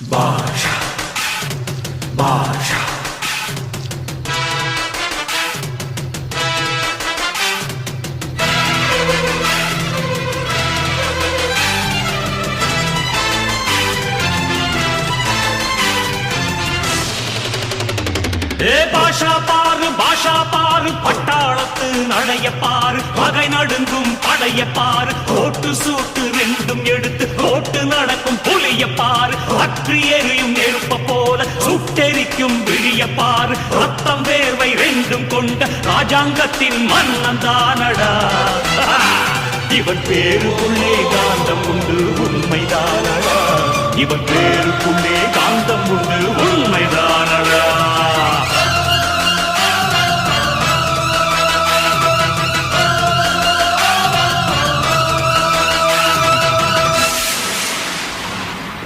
பாஷா பாஷா பாஷா பாரு பட்டாளத்து நடைய பாரு பகை நடுங்கும் படைய பாரு கோட்டு சூட்டு ரெண்டும் எடுத்து கோட்டு நடக்கும் புலிய பாரு அற்றி எரியும் நெருப்ப போல சுட்டெரிக்கும் விழிய பாரு ரத்தம் வேர்வை ரெண்டும் கொண்ட ராஜாங்கத்தின் மன்னன் தானடா இவன் பேருக்குள்ளே காந்தம் உண்டு உண்மைதானடா இவன் பேருக்குள்ளே காந்தம் உண்டு